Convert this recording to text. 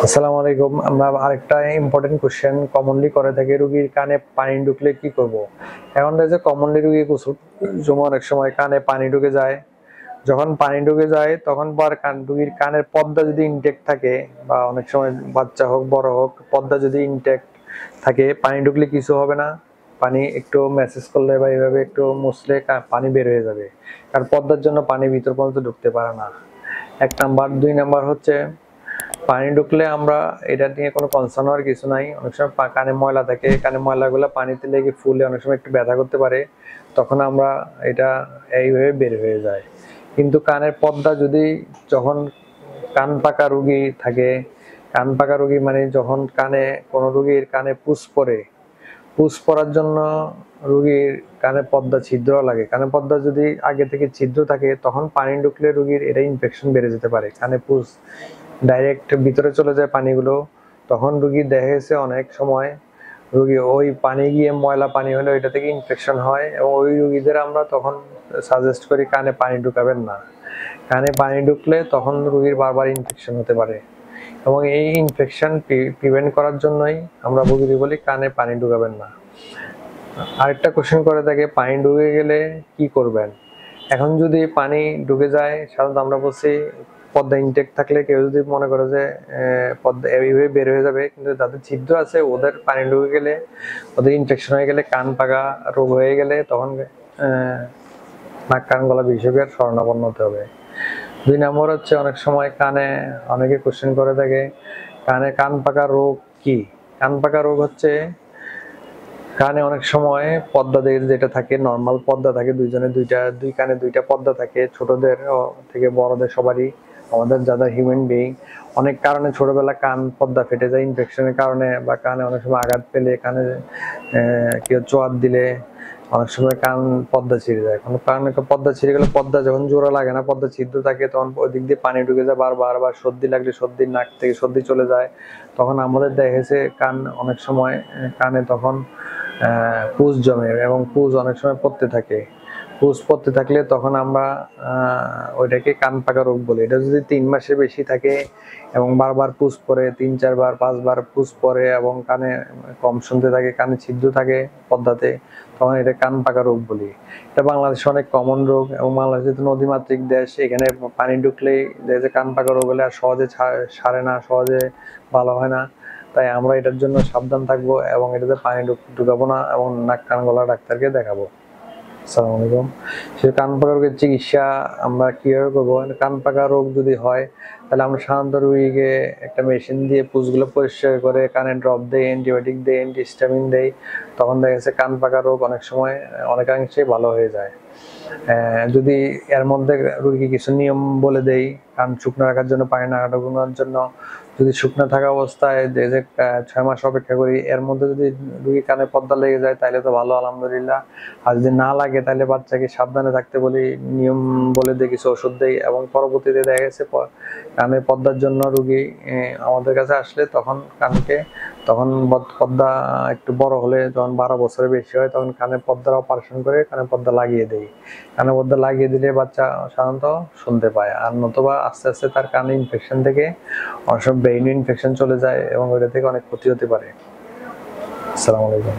আসসালামু আলাইকুম। আমরা আরেকটা ইম্পর্টেন্ট কোশ্চেন কমনলি করে থাকি, রোগীর কানে পানি ঢুকলে কি করব। এখন যে কমনলি রোগী গোসল সময় অনেক সময় কানে পানি ঢুকে যায়। যখন পানি ঢুকে যায় তখন রোগীর কানের পর্দা যদি ইনটেক্ট থাকে, বা অনেক সময় বাচ্চা হোক বড় হোক পর্দা যদি ইনটেক্ট থাকে, পানি ঢুকলে কিছু হবে না। পানি একটু মেসেজ করলে বা এইভাবে একটু মুছলে পানি বের হয়ে যাবে, কারণ পর্দার জন্য পানি ভিতর পর্যন্ত ঢুকতে পারে না। 1 নাম্বার। 2 নাম্বার হচ্ছে পানি ঢুকলে আমরা এটা নিয়ে কোনো কনসার্ন হওয়ার কিছু নাই। অনেক সময় কানে ময়লা থাকে, কানে ময়লাগুলো পানিতে লেগে ফুলে অনেক সময় একটু ব্যথা করতে পারে, তখন আমরা এটা এইভাবে বের হয়ে যায়। কিন্তু কানের পর্দা যদি, যখন কান পাকা রোগী থাকে, কান পাকা রোগী মানে যখন কানে কোনো রোগীর কানে পুষ পড়ার জন্য রোগীর কানে পর্দা ছিদ্র লাগে। কানে পর্দা যদি আগে থেকে ছিদ্র থাকে, তখন পানি ঢুকলে রোগীর এটা ইনফেকশন বেড়ে যেতে পারে। কানে পুষ ডাইরেক্ট ভিতরে চলে যায় পানিগুলো, তখন রোগী দেখা গেছে অনেক সময় রোগী ওই পানি গিয়ে ময়লা পানি হলে ওইটা থেকে ইনফেকশন হয়, এবং ওই রোগীদের আমরা তখন সাজেস্ট করি কানে পানি ঢুকাবেন না। কানে পানি ঢুকলে তখন রোগীর বারবার ইনফেকশন হতে পারে, এবং এই ইনফেকশন প্রিভেন্ট করার জন্যই আমরা রোগীকে বলি কানে পানি ঢুকাবেন না। আরেকটা কোশ্চেন করে থাকে, পানি ঢুকে গেলে কি করবেন। এখন যদি পানি ঢুকে যায়, সাধারণত আমরা বলছি পর্দা ইনটেক থাকলে, কেউ যদি মনে করে যে পর্দা এইভাবে বের হয়ে যাবে, কিন্তু যাদের ছিদ্র আছে ওদের পানি ঢুকে গেলে, ওদের ইনফেকশন হয়ে গেলে, কান পাকা রোগ হয়ে গেলে, তখন নাক কান গলা বিশেষজ্ঞের শরণাপন্ন হতে হবে। 2 নম্বর হচ্ছে, অনেক সময় কানে অনেকে কোশ্চেন করে থাকে, কান পাকা রোগ কি। কান পাকা রোগ হচ্ছে কানে অনেক সময় পর্দা যেটা থাকে, নর্মাল পর্দা থাকে, দুই কানে দুইটা পর্দা থাকে, ছোটদের থেকে বড়দের সবারই। আমাদের যাদের হিউম্যান বিং, অনেক কারণে ছোটবেলা কান পর্দা ফেটে যায় ইনফেকশনের কারণে, বা কানে অনেক সময় আঘাত পেলে, কানে কেউ চোয়াত দিলে অনেক সময় কান পর্দা ছিঁড়ে যায়। কারণে পর্দা ছিঁড়ে গেলে, পর্দা যখন জোড়া লাগে না, পর্দা ছিদ্র থাকে, তখন ওই দিক দিয়ে পানি ঢুকে যায় বারবার। আবার সর্দি লাগলে নাক থেকে সর্দি চলে যায়, তখন আমাদের দেখেছে কান অনেক সময় কানে তখন পুজ জমে, এবং পুজ অনেক সময় পড়তে থাকে। পুজ পড়তে থাকলে তখন আমরা ওইটাকে কান পাকা রোগ বলি। এটা যদি 3 মাসের বেশি থাকে এবং বারবার পুজ পড়ে, 3-4 বার 5 বার পুজ পড়ে, এবং কানে কম শুনতে থাকে, কানে ছিদ্র থাকে পর্দাতে, তখন এটা কান পাকা রোগ বলি। এটা বাংলাদেশে অনেক কমন রোগ, এবং বাংলাদেশ যেহেতু নদীমাতৃক দেশ, এখানে পানি ঢুকলেই যে কান পাকা রোগ হলে আর সহজে সারে না, সহজে ভালো হয় না। তাই আমরা এটার জন্য সাবধান থাকবো, এবং এটাতে পানি ঢুকাবো না, এবং নাক কান গলা ডাক্তারকে দেখাবো। আসসালামু আলাইকুম। সে কান পাকা রোগের চিকিৎসা আমরা কিভাবে করবো। কান পাকা রোগ যদি হয়, তাহলে আমরা সাধারণত রোগীকে একটা মেশিন দিয়ে পুজগুলো পরিষ্কার করে কানে ড্রপ দেই, অ্যান্টিবায়োটিক দেই, অ্যান্টিহিস্টামিন দেই, তখন দেখা গেছে কান পাকা রোগ অনেক সময় অনেকাংশেই ভালো হয়ে যায়। যদি এর মধ্যে রোগীকে কিছু নিয়ম বলে দেই, কান শুকনো রাখার জন্য, পানি না ঢোকানোর জন্য, যদি শুকনো থাকা অবস্থায় যে 6 মাস অপেক্ষা করি, এর মধ্যে যদি রোগীর কানে পর্দা লেগে যায় তাহলে তো ভালো, আলহামদুলিল্লাহ। আর যদি না লাগে তাহলে বাচ্চাকে সাবধানে থাকতে বলি, নিয়ম বলে দিই, কিছু ওষুধ দেই, এবং পরবর্তীতে দেখা গেছে কানের পর্দার জন্য রোগী আমাদের কাছে আসলে তখন পর্দা একটু বড় হলে, যখন 12 বছরের বেশি হয়, তখন কানের পর্দার অপারেশন করে কানের পর্দা লাগিয়ে দেই। কানের পর্দা লাগিয়ে দিলে বাচ্চা সাধারণত শুনতে পায়, আর নতুবা আস্তে আস্তে তার কানে ইনফেকশন থেকে অনেক সময় ব্রেইন ইনফেকশন চলে যায়, এবং ওইটা থেকে অনেক ক্ষতি হতে পারে। আসসালামু আলাইকুম।